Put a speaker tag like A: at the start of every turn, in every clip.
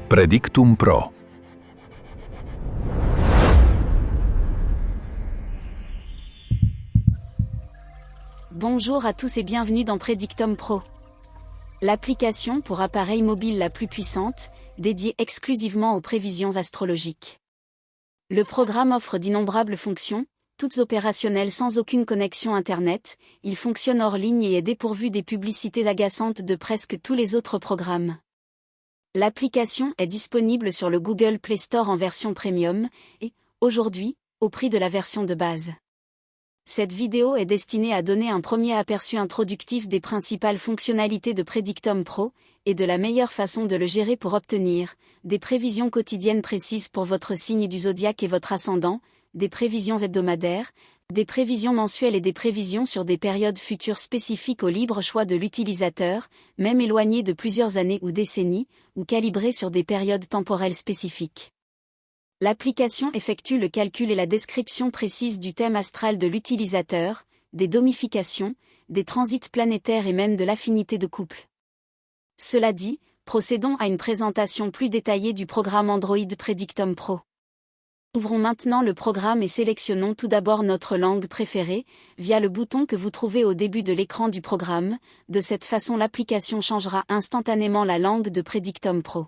A: Predictum Pro.
B: Bonjour à tous et bienvenue dans Predictum Pro. L'application pour appareil mobile la plus puissante, dédiée exclusivement aux prévisions astrologiques. Le programme offre d'innombrables fonctions, toutes opérationnelles sans aucune connexion Internet, il fonctionne hors ligne et est dépourvu des publicités agaçantes de presque tous les autres programmes. L'application est disponible sur le Google Play Store en version premium, et, aujourd'hui, au prix de la version de base. Cette vidéo est destinée à donner un premier aperçu introductif des principales fonctionnalités de Predictum Pro, et de la meilleure façon de le gérer pour obtenir des prévisions quotidiennes précises pour votre signe du zodiaque et votre ascendant, des prévisions hebdomadaires, des prévisions mensuelles et des prévisions sur des périodes futures spécifiques au libre choix de l'utilisateur, même éloignées de plusieurs années ou décennies, ou calibrées sur des périodes temporelles spécifiques. L'application effectue le calcul et la description précise du thème astral de l'utilisateur, des domifications, des transits planétaires et même de l'affinité de couple. Cela dit, procédons à une présentation plus détaillée du programme Android Predictum Pro. Ouvrons maintenant le programme et sélectionnons tout d'abord notre langue préférée, via le bouton que vous trouvez au début de l'écran du programme. De cette façon l'application changera instantanément la langue de Predictum Pro.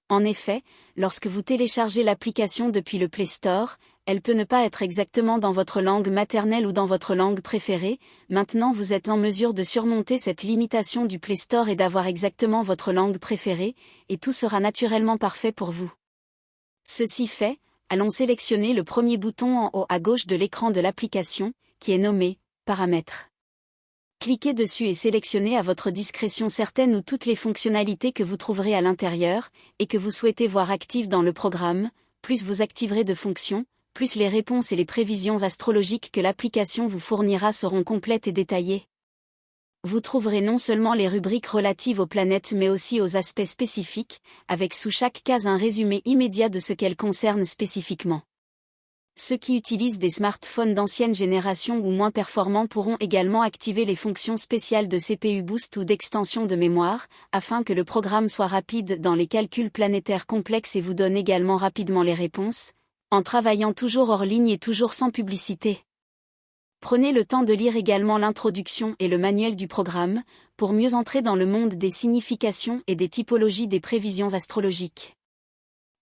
B: En effet, lorsque vous téléchargez l'application depuis le Play Store, elle peut ne pas être exactement dans votre langue maternelle ou dans votre langue préférée. Maintenant vous êtes en mesure de surmonter cette limitation du Play Store et d'avoir exactement votre langue préférée, et tout sera naturellement parfait pour vous. Ceci fait, allons sélectionner le premier bouton en haut à gauche de l'écran de l'application, qui est nommé « Paramètres ». Cliquez dessus et sélectionnez à votre discrétion certaines ou toutes les fonctionnalités que vous trouverez à l'intérieur, et que vous souhaitez voir actives dans le programme. Plus vous activerez de fonctions, plus les réponses et les prévisions astrologiques que l'application vous fournira seront complètes et détaillées. Vous trouverez non seulement les rubriques relatives aux planètes mais aussi aux aspects spécifiques, avec sous chaque case un résumé immédiat de ce qu'elles concernent spécifiquement. Ceux qui utilisent des smartphones d'ancienne génération ou moins performants pourront également activer les fonctions spéciales de CPU Boost ou d'extension de mémoire, afin que le programme soit rapide dans les calculs planétaires complexes et vous donne également rapidement les réponses, en travaillant toujours hors ligne et toujours sans publicité. Prenez le temps de lire également l'introduction et le manuel du programme, pour mieux entrer dans le monde des significations et des typologies des prévisions astrologiques.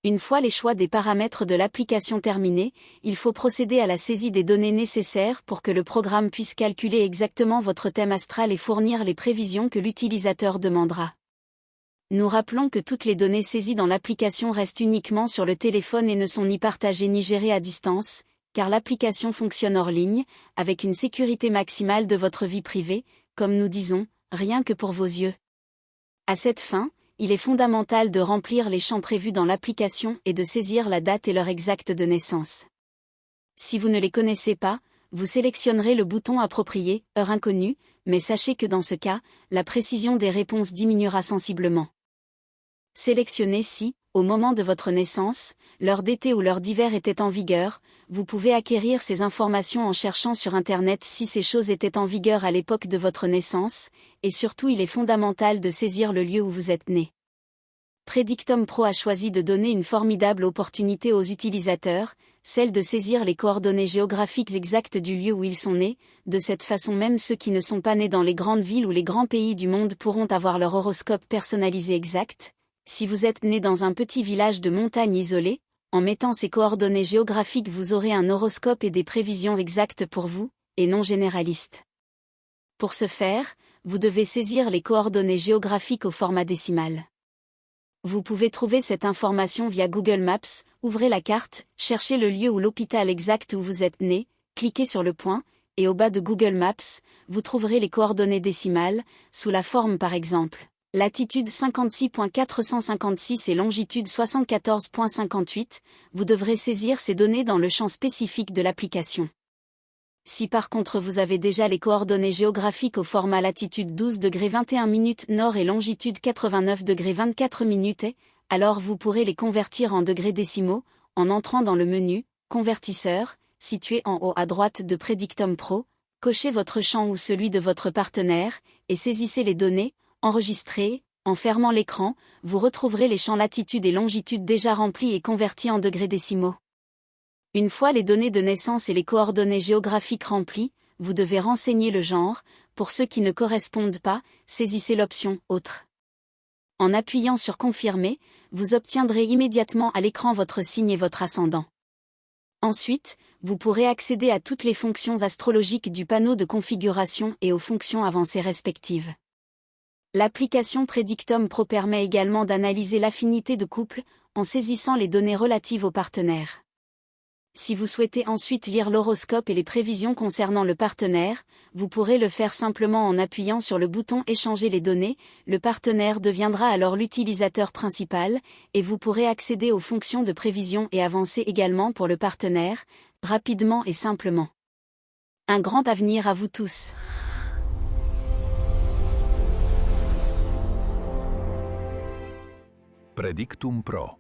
B: Une fois les choix des paramètres de l'application terminés, il faut procéder à la saisie des données nécessaires pour que le programme puisse calculer exactement votre thème astral et fournir les prévisions que l'utilisateur demandera. Nous rappelons que toutes les données saisies dans l'application restent uniquement sur le téléphone et ne sont ni partagées ni gérées à distance, car l'application fonctionne hors ligne, avec une sécurité maximale de votre vie privée, comme nous disons, rien que pour vos yeux. À cette fin, il est fondamental de remplir les champs prévus dans l'application et de saisir la date et l'heure exacte de naissance. Si vous ne les connaissez pas, vous sélectionnerez le bouton approprié, heure inconnue, mais sachez que dans ce cas, la précision des réponses diminuera sensiblement. Sélectionnez si, au moment de votre naissance, l'heure d'été ou l'heure d'hiver était en vigueur. Vous pouvez acquérir ces informations en cherchant sur Internet si ces choses étaient en vigueur à l'époque de votre naissance, et surtout il est fondamental de saisir le lieu où vous êtes né. Predictum Pro a choisi de donner une formidable opportunité aux utilisateurs, celle de saisir les coordonnées géographiques exactes du lieu où ils sont nés. De cette façon même ceux qui ne sont pas nés dans les grandes villes ou les grands pays du monde pourront avoir leur horoscope personnalisé exact. Si vous êtes né dans un petit village de montagne isolé, en mettant ces coordonnées géographiques vous aurez un horoscope et des prévisions exactes pour vous, et non généralistes. Pour ce faire, vous devez saisir les coordonnées géographiques au format décimal. Vous pouvez trouver cette information via Google Maps, ouvrez la carte, cherchez le lieu ou l'hôpital exact où vous êtes né, cliquez sur le point, et au bas de Google Maps, vous trouverez les coordonnées décimales, sous la forme par exemple. Latitude 56.456 et longitude 74.58, vous devrez saisir ces données dans le champ spécifique de l'application. Si par contre vous avez déjà les coordonnées géographiques au format latitude 12°21' nord et longitude 89°24', alors vous pourrez les convertir en degrés décimaux, en entrant dans le menu « Convertisseur », situé en haut à droite de Predictum Pro, cochez votre champ ou celui de votre partenaire, et saisissez les données, enregistrez, En fermant l'écran, vous retrouverez les champs latitude et longitude déjà remplis et convertis en degrés décimaux. Une fois les données de naissance et les coordonnées géographiques remplies, vous devez renseigner le genre. Pour ceux qui ne correspondent pas, saisissez l'option « Autre ». En appuyant sur « Confirmer », vous obtiendrez immédiatement à l'écran votre signe et votre ascendant. Ensuite, vous pourrez accéder à toutes les fonctions astrologiques du panneau de configuration et aux fonctions avancées respectives. L'application Predictum Pro permet également d'analyser l'affinité de couple, en saisissant les données relatives aux partenaires. Si vous souhaitez ensuite lire l'horoscope et les prévisions concernant le partenaire, vous pourrez le faire simplement en appuyant sur le bouton « Échanger les données », le partenaire deviendra alors l'utilisateur principal, et vous pourrez accéder aux fonctions de prévision et avancées également pour le partenaire, rapidement et simplement. Un grand avenir à vous tous.
A: Predictum Pro